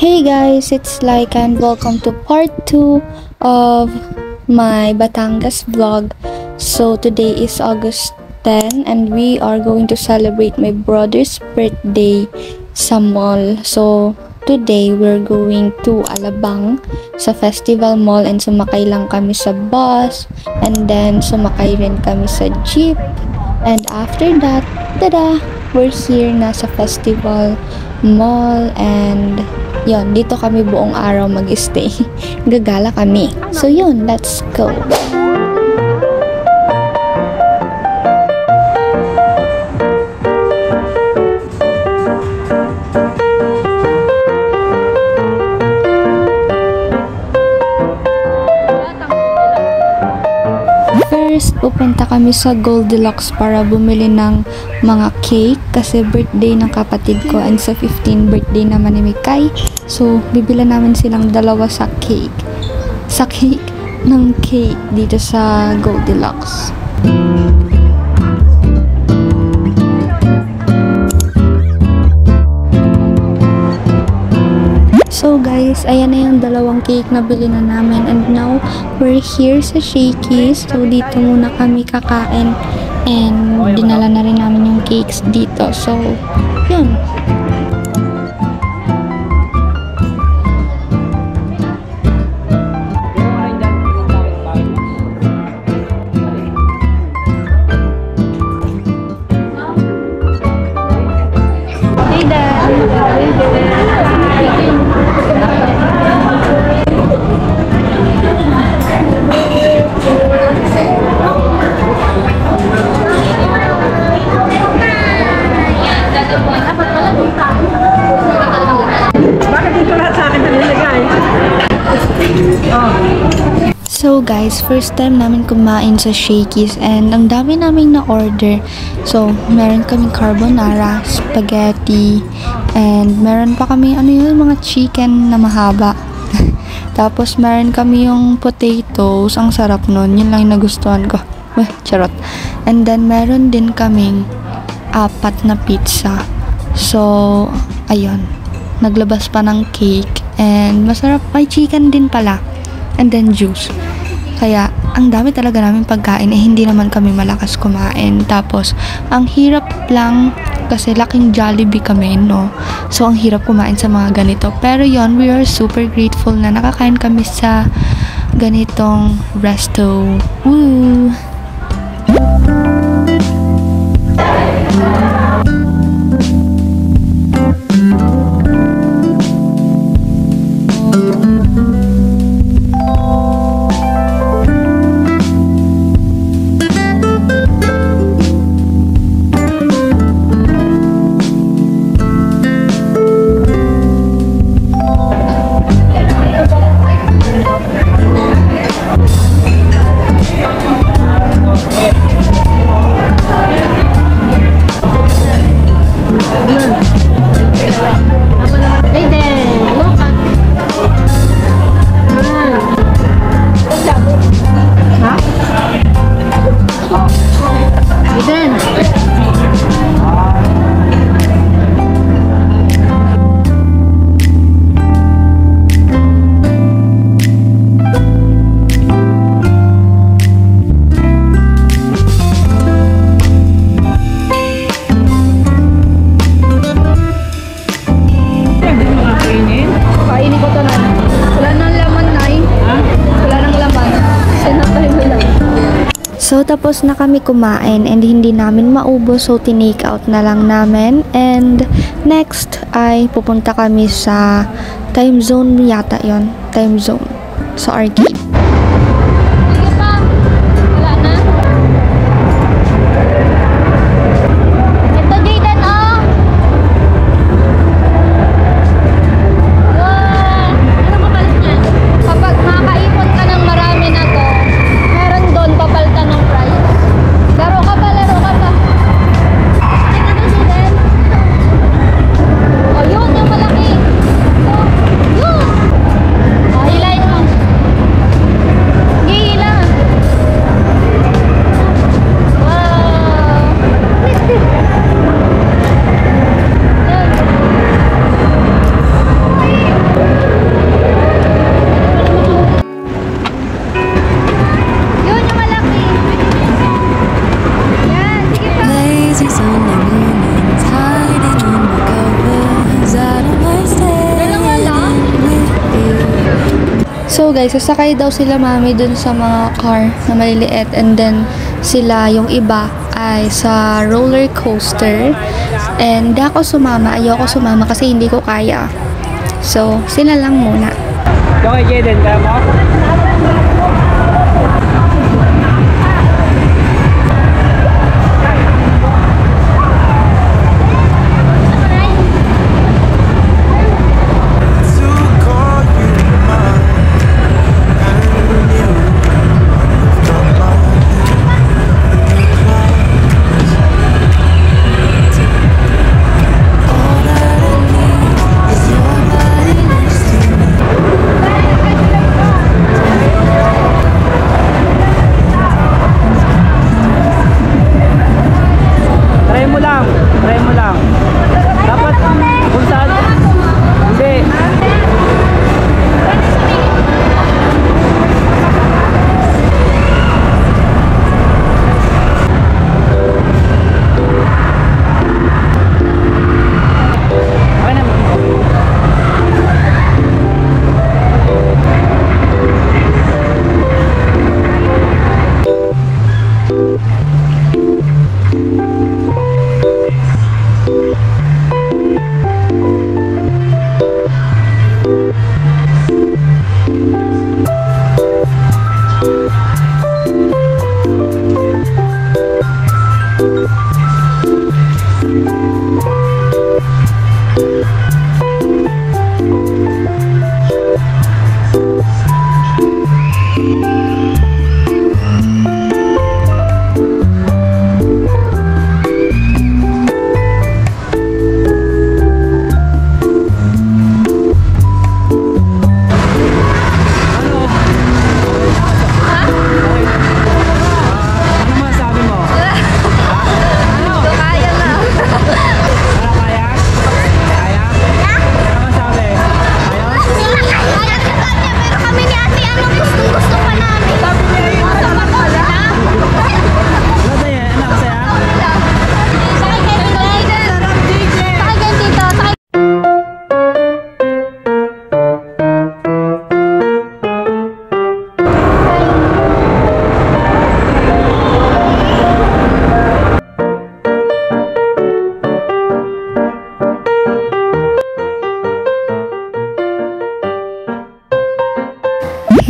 Hey guys, it's Laika and welcome to part 2 of my Batangas vlog. So today is August 10 and we are going to celebrate my brother's birthday sa mall. So today we're going to Alabang sa Festival Mall and sumakay lang kami sa bus and then sumakay rin kami sa jeep. And after that, tada! We're here na sa Festival Mall and yun, dito kami buong araw mag-stay. Gagala kami. So yun, let's go. First, pupunta kami sa Goldilocks para bumili ng mga cake kasi birthday ng kapatid ko and sa 15 birthday naman ni Mikay. So, bibila namin silang dalawa sa cake. Sa cake ng cake dito sa Goldilocks. So guys, ayan na yung dalawang cake na bili na namin and now we're here sa Shakey's. So dito muna kami kakain and dinala na rin namin yung cakes dito. So yun. Hey Dad! So guys, first time namin kumain sa Shakey's and ang dami naming na-order. So, meron kaming carbonara, spaghetti, and meron pa kami mga chicken na mahaba. Tapos meron kami yung potatoes, ang sarap nun. Yun lang yung nagustuhan ko. Charot. And then meron din kaming 4 na pizza. So, ayun. Naglabas pa ng cake and masarap. May chicken din pala. And then juice. Kaya, ang dami talaga namin pagkain hindi naman kami malakas kumain. Tapos, ang hirap lang kasi laking Jollibee kami, no? So, ang hirap kumain sa mga ganito. Pero yon, we are super grateful na nakakain kami sa ganitong resto. Woo! So, tapos na kami kumain and hindi namin maubos so tinake out na lang namin. And next ay pupunta kami sa time zone yata yon, time zone sa arcade. So guys, sasakay daw sila mami dun sa mga car na maliliit, and then sila yung iba ay sa roller coaster, and di ako sumama, ayoko sumama kasi hindi ko kaya. So sila lang muna. Okay, Jaden, kaya mo? Try mo lang. Dapat kung saan. Hindi. Okay na.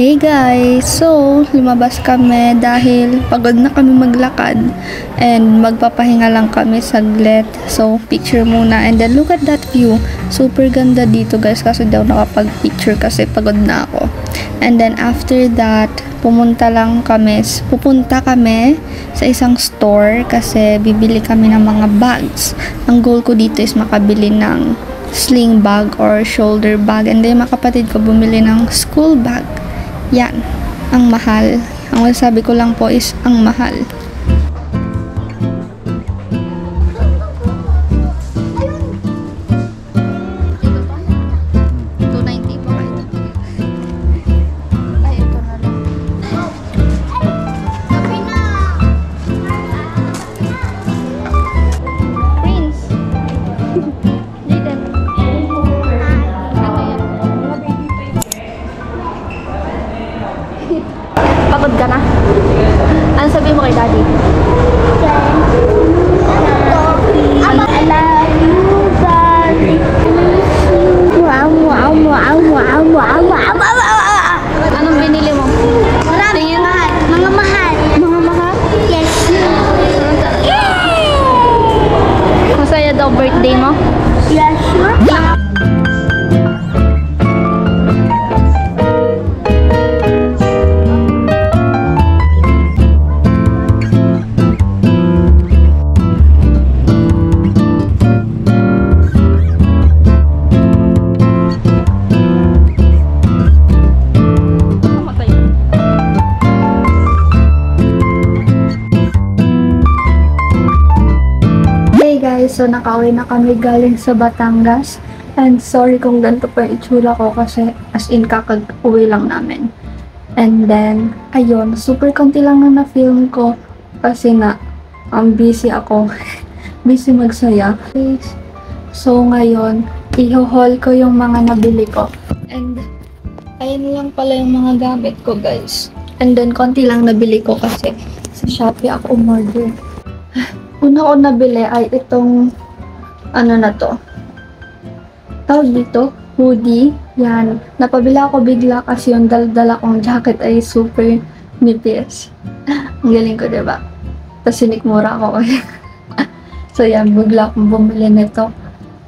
Hey guys! So, lumabas kami dahil pagod na kami maglakad and magpapahinga lang kami saglit. So, picture muna, and then look at that view. Super ganda dito guys, kasi daw nakapag-picture kasi pagod na ako. And then after that, pupunta kami sa isang store kasi bibili kami ng mga bags. Ang goal ko dito is makabili ng sling bag or shoulder bag, and then mga kapatid ko bumili ng school bag. Yan, ang mahal. Ang masasabi ko lang po is ang mahal. Pagod ka na? Ano sabihin mo kay daddy? I love you, daddy. Anong binili mo? Tingin. Mga mahal. Mga mahal? Yes. Masaya daw birthday mo? Yeah, sure. So, nakauwi na kami galing sa Batangas. And sorry kung ganito pa yung itsura ko kasi as in kakag-uwi lang namin. And then, ayun, super konti lang na na-film ko kasi na busy ako. Busy magsaya. So, ngayon, i-haul ko yung mga nabili ko. And Ayun lang pala yung mga gamit ko, guys. And then, konti lang nabili ko kasi sa Shopee ako umorder. Una ko nabili ay itong, ano na to? Tawag dito? Hoodie. Yan. Napabila ako bigla kasi yung dala kong jacket ay super nipis. Ang galing ko, diba? Tapos sinikmura ako. So, yan. Bigla akong bumili nito.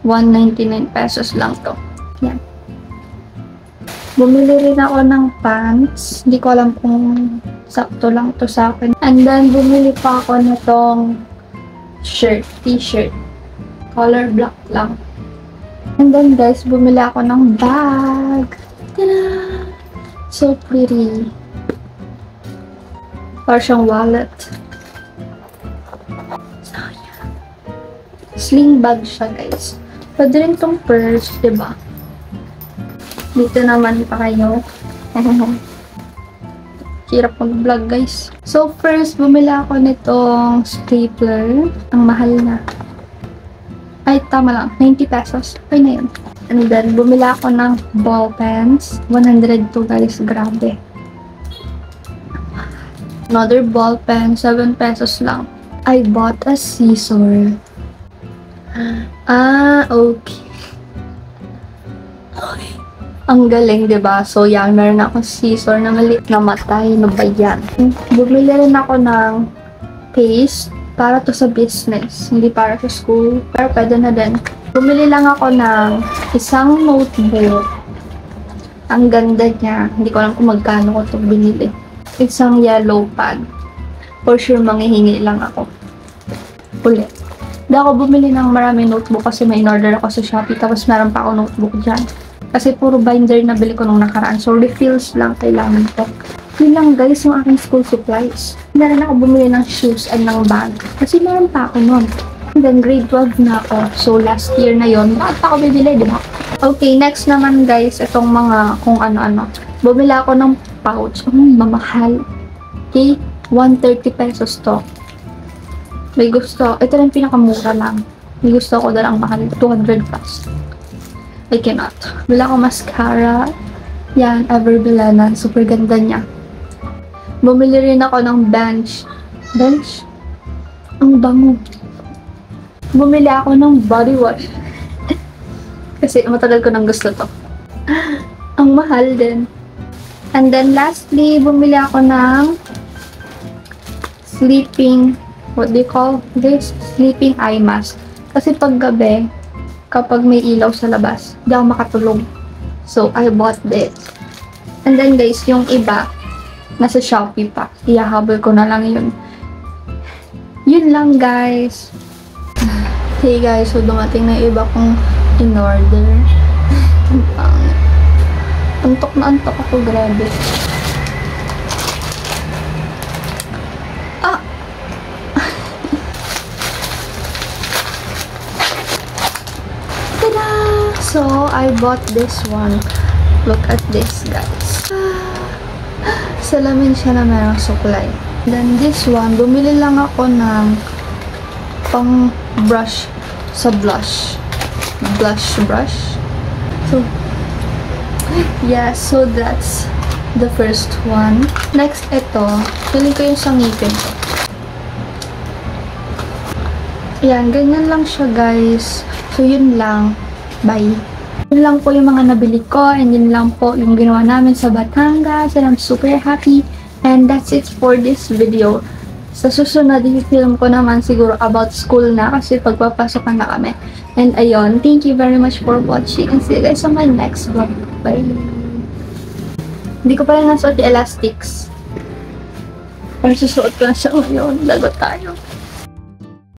199 pesos lang to. Yan. Bumili rin ako ng pants. Hindi ko alam kung sakto lang to sa akin. And then, bumili pa ako nitong shirt, t-shirt. Color black lang. And then, guys, bumili ako ng bag. Tada! So pretty. Para siyang wallet. So, yeah. Sling bag siya, guys. Pwede rin tong purse, diba? Dito naman pa kayo. Hirap mag-vlog, guys. So, first, bumili ako nitong stapler. Ang mahal na. Ay, tama lang. 90 pesos. Okay na yun. And then, bumili ako ng ball pens. 102, guys. Grabe. Another ball pen. 7 pesos lang. I bought a scissor. Ah, okay. Okay. Ang galing, diba? So, yan. Meron akong scissor na maliit na matay. Ano ba yan? Bumili rin ako ng paste para to sa business. Hindi para sa school. Pero pwede na din. Bumili lang ako ng isang notebook. Ang ganda niya. Hindi ko alam kung magkano ko ito binili. Isang yellow pad. For sure, manghihingi lang ako. Ulit. Hindi ako bumili ng maraming notebook kasi may in-order ako sa Shopee. Tapos meron pa ako notebook dyan. Kasi puro binder na bili ko nung nakaraan. So, refills lang kailangan ko. Yun lang, guys, yung aking school supplies. Hindi rin ako bumili ng shoes and ng bag. Kasi meron pa ako nun. And then, grade 12 na ako. So, last year na yon. Bakit pa ako bibili, diba? Okay, next naman, guys, itong mga kung ano-ano. Bumili ako ng pouch. Mamahal. Okay, 130 pesos to. May gusto. Ito lang pinakamura lang. May gusto ako dahil ang mahal. 200 plus. I cannot. Wala akong mascara. Yan, Everbilena. Super ganda niya. Bumili rin ako ng bench. Bench? Ang bango. Bumili ako ng body wash. Kasi matagal ko nang gusto to. Ang mahal din. And then lastly, bumili ako ng sleeping, what do you call this? Sleeping eye mask. Kasi pag gabi, kapag may ilaw sa labas, di ako makatulog. So, I bought this. And then guys, yung iba, nasa Shopee pa. Iyahabol ko na lang yun. Yun lang, guys. Hey guys, so dumating na iba kong in-order. Antok na antok ako, grabe. Ah! Tada! So, I bought this one. Look at this, guys. Salamin siya na merong suklay. Then this one, bumili lang ako ng pang brush sa blush. Blush brush. So, yeah, so that's the first one. Next, ito. Feeling ko yung sa ngipin ko. Yan, ganyan lang siya, guys. So, yun lang. Bye. Yun lang po yung mga nabili ko, and yun lang po yung ginawa namin sa Batangas, and I'm super happy. And that's it for this video. Sa susunod, i-film ko naman siguro about school na kasi pagpapasokan na kami. And ayun, thank you very much for watching and see you guys on my next vlog. Bye! Hindi ko pala nasuot yung elastics. Pero susuot ko na siya ngayon. Lagot tayo.